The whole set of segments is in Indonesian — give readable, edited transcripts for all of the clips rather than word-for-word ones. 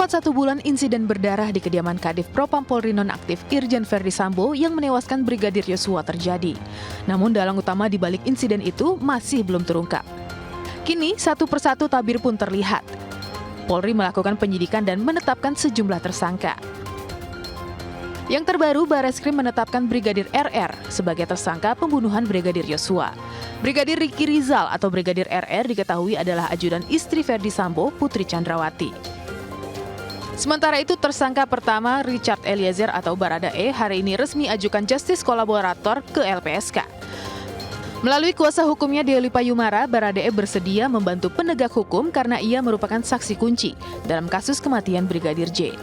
Tepat 1 bulan insiden berdarah di kediaman Kadif Propam Polri nonaktif Irjen Verdi Sambo yang menewaskan Brigadir Yosua terjadi. Namun dalang utama di balik insiden itu masih belum terungkap. Kini satu persatu tabir pun terlihat. Polri melakukan penyidikan dan menetapkan sejumlah tersangka. Yang terbaru, Bareskrim menetapkan Brigadir RR sebagai tersangka pembunuhan Brigadir Yosua. Brigadir Ricky Rizal atau Brigadir RR diketahui adalah ajudan istri Verdi Sambo, Putri Chandrawati. Sementara itu, tersangka pertama Richard Eliezer atau Baradae hari ini resmi ajukan justice kolaborator ke LPSK. Melalui kuasa hukumnya Dewi Payumara, Baradae bersedia membantu penegak hukum karena ia merupakan saksi kunci dalam kasus kematian Brigadir J.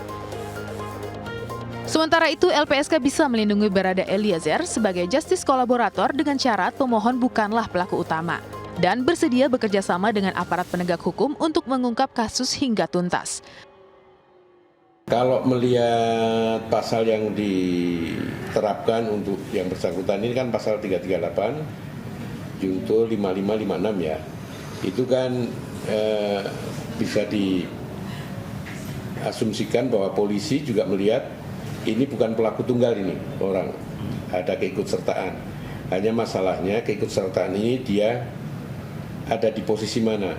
Sementara itu, LPSK bisa melindungi Baradae Eliezer sebagai justice kolaborator dengan syarat pemohon bukanlah pelaku utama dan bersedia bekerja sama dengan aparat penegak hukum untuk mengungkap kasus hingga tuntas. Kalau melihat pasal yang diterapkan untuk yang bersangkutan ini kan pasal 338, junto 5556 ya. Itu kan bisa diasumsikan bahwa polisi juga melihat ini bukan pelaku tunggal ini orang, ada keikutsertaan. Hanya masalahnya keikutsertaan ini dia ada di posisi mana.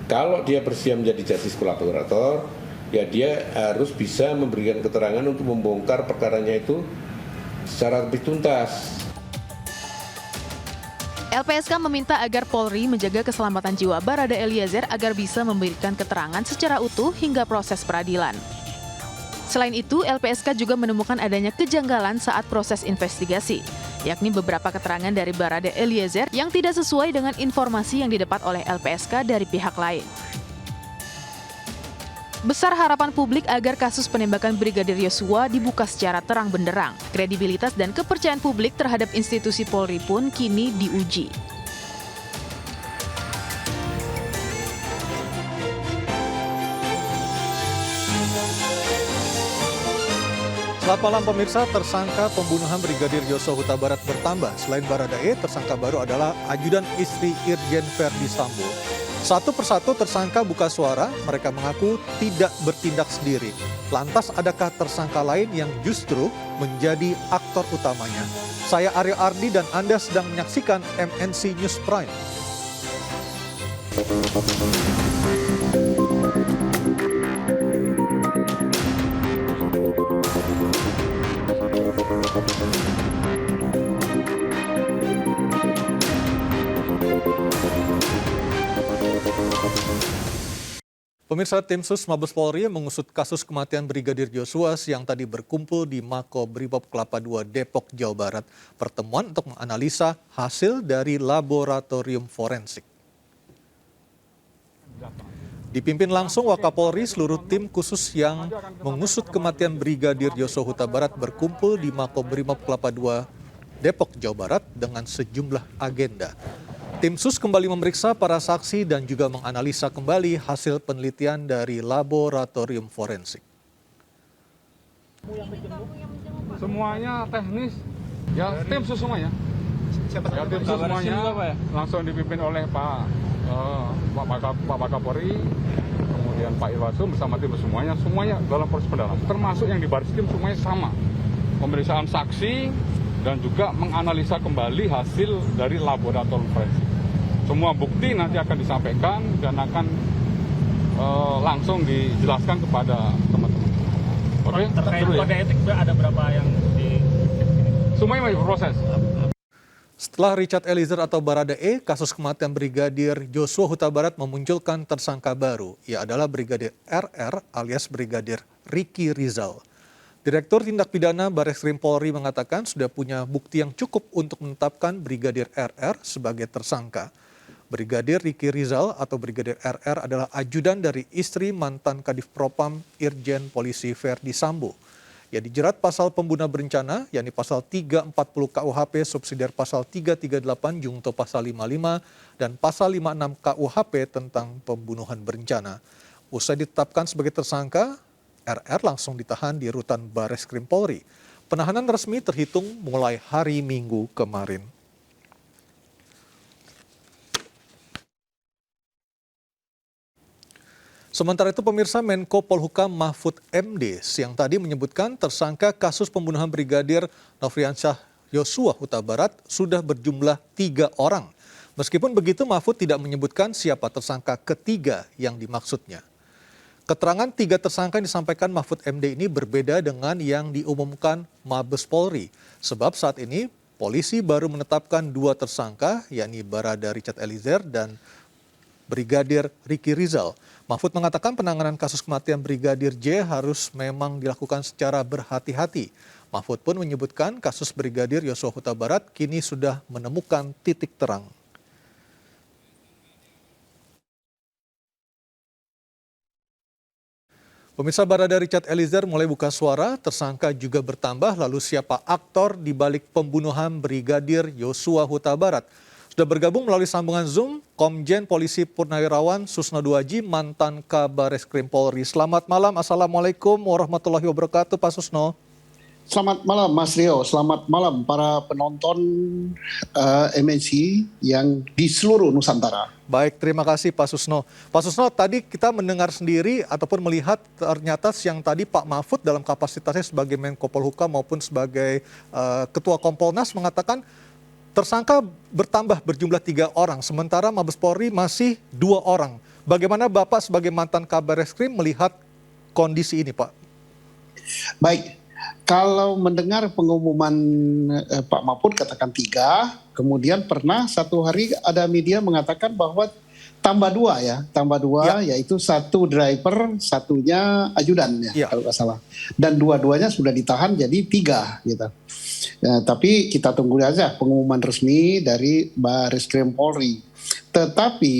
Kalau dia bersedia menjadi justice kolaborator, ya dia harus bisa memberikan keterangan untuk membongkar perkaranya itu secara lebih tuntas. LPSK meminta agar Polri menjaga keselamatan jiwa Baradae Eliezer agar bisa memberikan keterangan secara utuh hingga proses peradilan. Selain itu, LPSK juga menemukan adanya kejanggalan saat proses investigasi, yakni beberapa keterangan dari Baradae Eliezer yang tidak sesuai dengan informasi yang didapat oleh LPSK dari pihak lain. Besar harapan publik agar kasus penembakan Brigadir Yosua dibuka secara terang benderang. Kredibilitas dan kepercayaan publik terhadap institusi Polri pun kini diuji. Selamat malam pemirsa, tersangka pembunuhan Brigadir Yosua Huta Barat bertambah. Selain Baradae, tersangka baru adalah ajudan istri Irjen Verdi Sambo. Satu persatu tersangka buka suara, mereka mengaku tidak bertindak sendiri. Lantas adakah tersangka lain yang justru menjadi aktor utamanya? Saya Aryo Ardi dan Anda sedang menyaksikan MNC News Prime. Pemirsa, tim Sus Mabes Polri mengusut kasus kematian Brigadir Yosua yang tadi berkumpul di Makobrimob Kelapa II, Depok, Jawa Barat. Pertemuan untuk menganalisa hasil dari laboratorium forensik. Dipimpin langsung Wakapolri, seluruh tim khusus yang mengusut kematian Brigadir Yosua Huta Barat berkumpul di Makobrimob Kelapa II, Depok, Jawa Barat dengan sejumlah agenda. Tim Sus kembali memeriksa para saksi dan juga menganalisa kembali hasil penelitian dari laboratorium forensik. Semuanya teknis, ya tim Sus semuanya. Ya, tim Sus semuanya langsung dipimpin oleh Pak Kapolri, kemudian Pak Irwasum bersama tim semuanya dalam proses pendalaman. Termasuk yang di Bareskrim semuanya sama, pemeriksaan saksi dan juga menganalisa kembali hasil dari laboratorium forensik. Semua bukti nanti akan disampaikan dan akan langsung dijelaskan kepada teman-teman. Oke? Terkait kode etik ada berapa yang di... Semuanya masih berproses. Setelah Richard Eliezer atau Baradae, kasus kematian Brigadir Yosua Huta Barat memunculkan tersangka baru. Ia adalah Brigadir RR alias Brigadir Ricky Rizal. Direktur Tindak Pidana Bareskrim Polri mengatakan sudah punya bukti yang cukup untuk menetapkan Brigadir RR sebagai tersangka. Brigadir Ricky Rizal atau Brigadir RR adalah ajudan dari istri mantan Kadif Propam Irjen Polisi Verdi Sambo. Ia dijerat pasal pembunuhan berencana, yakni pasal 340 KUHP subsidiar pasal 338 jungto pasal 55 dan pasal 56 KUHP tentang pembunuhan berencana. Usai ditetapkan sebagai tersangka, RR langsung ditahan di rutan Bareskrim Polri. Penahanan resmi terhitung mulai hari Minggu kemarin. Sementara itu pemirsa, Menko Polhukam Mahfud MD siang tadi menyebutkan tersangka kasus pembunuhan Brigadir Nofriansyah Yosua Huta Barat sudah berjumlah 3 orang. Meskipun begitu, Mahfud tidak menyebutkan siapa tersangka ketiga yang dimaksudnya. Keterangan 3 tersangka yang disampaikan Mahfud MD ini berbeda dengan yang diumumkan Mabes Polri. Sebab saat ini polisi baru menetapkan 2 tersangka, yakni Barada Richard Eliezer dan Brigadir Ricky Rizal. Mahfud mengatakan penanganan kasus kematian Brigadir J harus memang dilakukan secara berhati-hati. Mahfud pun menyebutkan kasus Brigadir Yosua Huta Barat kini sudah menemukan titik terang. Pemirsa, Barada Richard Eliezer mulai buka suara, tersangka juga bertambah, lalu siapa aktor di balik pembunuhan Brigadir Yosua Huta Barat? Sudah bergabung melalui sambungan Zoom, Komjen Polisi Purnawirawan Susno Duaji, mantan Kabareskrim Polri. Selamat malam, Assalamualaikum warahmatullahi wabarakatuh, Pak Susno. Selamat malam Mas Rio, selamat malam para penonton MNC yang di seluruh Nusantara. Baik, terima kasih Pak Susno. Pak Susno, tadi kita mendengar sendiri ataupun melihat ternyata siang tadi Pak Mahfud dalam kapasitasnya sebagai Menko Polhukam maupun sebagai Ketua Kompolnas mengatakan tersangka bertambah berjumlah 3 orang, sementara Mabes Polri masih 2 orang. Bagaimana Bapak sebagai mantan Kabareskrim melihat kondisi ini, Pak? Baik, kalau mendengar pengumuman Pak Mahfud katakan 3, kemudian pernah satu hari ada media mengatakan bahwa tambah 2 ya, yaitu 1 driver, 1-nya ajudan ya, kalau nggak salah. Dan dua-duanya sudah ditahan jadi 3 gitu. Ya, tapi kita tunggu aja pengumuman resmi dari Bareskrim Polri. Tetapi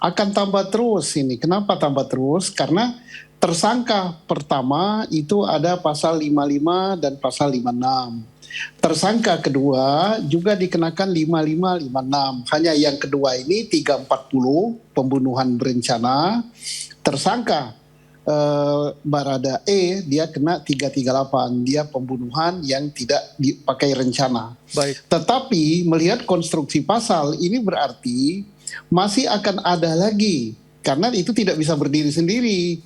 akan tambah terus ini. Kenapa tambah terus? Karena tersangka pertama itu ada pasal 55 dan pasal 56. Tersangka kedua juga dikenakan 55, 56. Hanya yang kedua ini 340 pembunuhan berencana. Tersangka Barada E dia kena 338, dia pembunuhan yang tidak dipakai rencana. Baik. Tetapi melihat konstruksi pasal ini berarti masih akan ada lagi. Karena itu tidak bisa berdiri sendiri.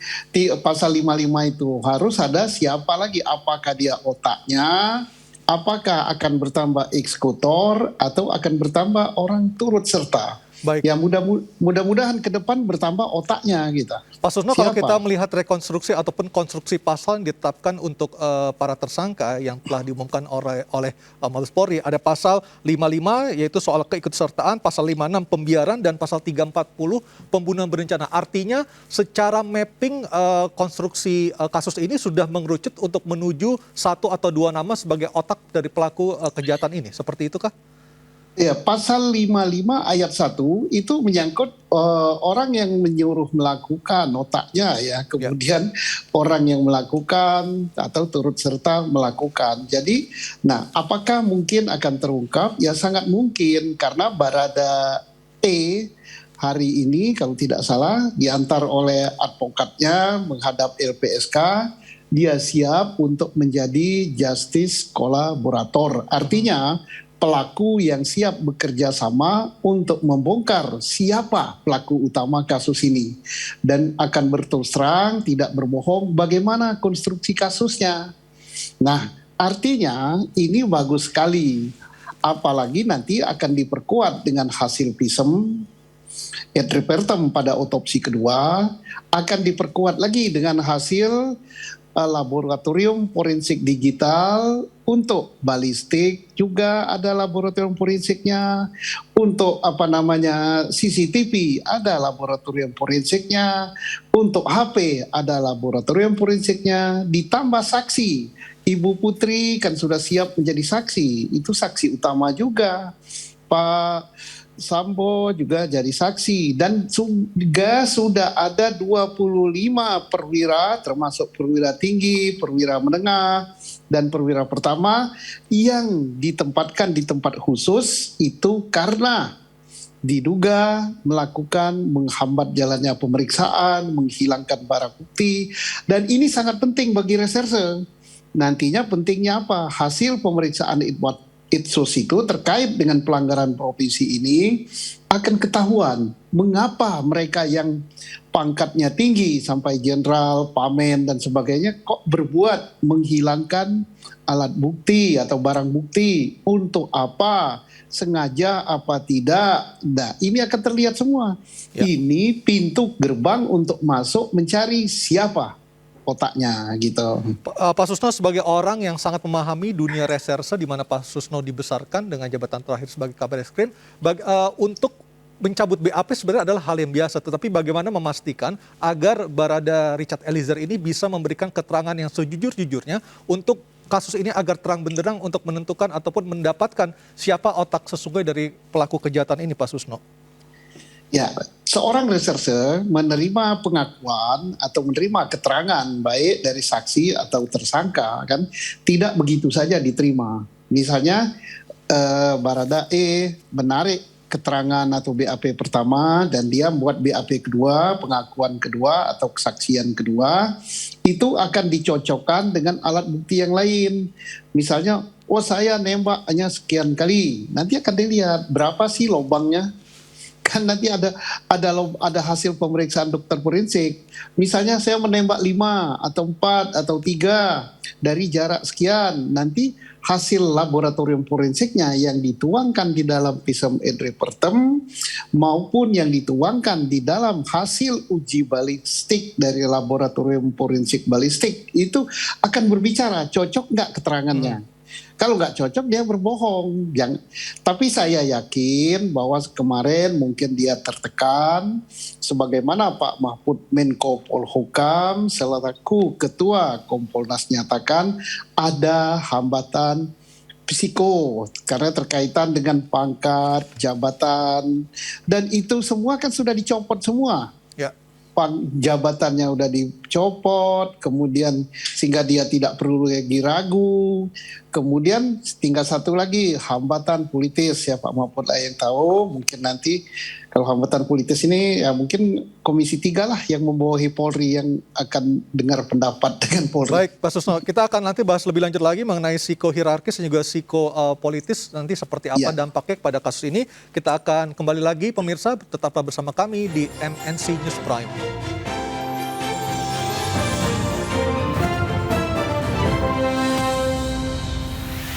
Pasal 55 itu harus ada siapa lagi, apakah dia otaknya, apakah akan bertambah eksekutor atau akan bertambah orang turut serta. Baik. Ya mudah-mudahan ke depan bertambah otaknya gitu. Pak Susno, kalau Siapa? kita melihat rekonstruksi ataupun konstruksi pasal yang ditetapkan untuk para tersangka yang telah diumumkan oleh Mabes Polri, ada pasal 55 yaitu soal keikutsertaan, pasal 56 pembiaran, dan pasal 340 pembunuhan berencana. Artinya secara mapping konstruksi kasus ini sudah mengerucut untuk menuju 1 atau 2 nama sebagai otak dari pelaku kejahatan ini. Seperti itu kah? Ya, pasal 55 ayat 1 itu menyangkut orang yang menyuruh melakukan otaknya ya, kemudian orang yang melakukan atau turut serta melakukan. Jadi, nah apakah mungkin akan terungkap? Ya sangat mungkin, karena Barada E hari ini kalau tidak salah diantar oleh advokatnya menghadap LPSK, dia siap untuk menjadi justice kolaborator. Artinya pelaku yang siap bekerja sama untuk membongkar siapa pelaku utama kasus ini. Dan akan berterus terang, tidak berbohong, bagaimana konstruksi kasusnya. Nah, artinya ini bagus sekali. Apalagi nanti akan diperkuat dengan hasil visum et repertum pada otopsi kedua, akan diperkuat lagi dengan hasil laboratorium forensik digital, untuk balistik juga ada laboratorium forensiknya, untuk CCTV ada laboratorium forensiknya, untuk HP ada laboratorium forensiknya, ditambah saksi. Ibu Putri kan sudah siap menjadi saksi, itu saksi utama juga. Pak Sambo juga jadi saksi, dan juga sudah ada 25 perwira termasuk perwira tinggi, perwira menengah, dan perwira pertama yang ditempatkan di tempat khusus itu karena diduga melakukan menghambat jalannya pemeriksaan, menghilangkan barang bukti, dan ini sangat penting bagi reserse. Nantinya pentingnya apa? Hasil pemeriksaan Itsus itu terkait dengan pelanggaran provinsi ini akan ketahuan mengapa mereka yang pangkatnya tinggi sampai jenderal, pamen dan sebagainya kok berbuat menghilangkan alat bukti atau barang bukti, untuk apa, sengaja apa tidak. Nah, ini akan terlihat semua. Ya. Ini pintu gerbang untuk masuk mencari siapa otaknya gitu. Pak Susno sebagai orang yang sangat memahami dunia reserse di mana Pak Susno dibesarkan dengan jabatan terakhir sebagai Kabar Eskrim, untuk mencabut BAP sebenarnya adalah hal yang biasa, tetapi bagaimana memastikan agar Barada Richard Eliezer ini bisa memberikan keterangan yang sejujur-jujurnya untuk kasus ini agar terang benderang untuk menentukan ataupun mendapatkan siapa otak sesungguhnya dari pelaku kejahatan ini, Pak Susno? Ya, seorang reserse menerima pengakuan atau menerima keterangan baik dari saksi atau tersangka kan tidak begitu saja diterima. Misalnya Barada E menarik keterangan atau BAP pertama dan dia membuat BAP kedua, pengakuan kedua atau kesaksian kedua, itu akan dicocokkan dengan alat bukti yang lain. Misalnya, oh saya nembak hanya sekian kali, nanti akan dilihat berapa sih lubangnya. Kan nanti ada hasil pemeriksaan dokter forensik. Misalnya saya menembak 5 atau 4 atau 3 dari jarak sekian. Nanti hasil laboratorium forensiknya yang dituangkan di dalam visum et repertum maupun yang dituangkan di dalam hasil uji balistik dari laboratorium forensik balistik itu akan berbicara cocok nggak keterangannya. Kalau nggak cocok dia berbohong. Tapi saya yakin bahwa kemarin mungkin dia tertekan, sebagaimana Pak Mahfud Menko Polhukam selaku Ketua Kompolnas nyatakan ada hambatan psiko karena terkaitan dengan pangkat, jabatan, dan itu semua kan sudah dicopot semua. Ya. Jabatannya udah dicopot, kemudian sehingga dia tidak perlu lagi ragu. Kemudian tinggal satu lagi, hambatan politis ya Pak Mahfud lah yang tahu. Mungkin nanti kalau hambatan politis ini ya mungkin Komisi 3 lah yang membawahi Polri yang akan dengar pendapat dengan Polri. Baik, Pak Susno, kita akan nanti bahas lebih lanjut lagi mengenai psikohierarkis dan juga psikopolitis nanti seperti apa dampaknya pada kasus ini. Kita akan kembali lagi pemirsa, tetaplah bersama kami di MNC News Prime.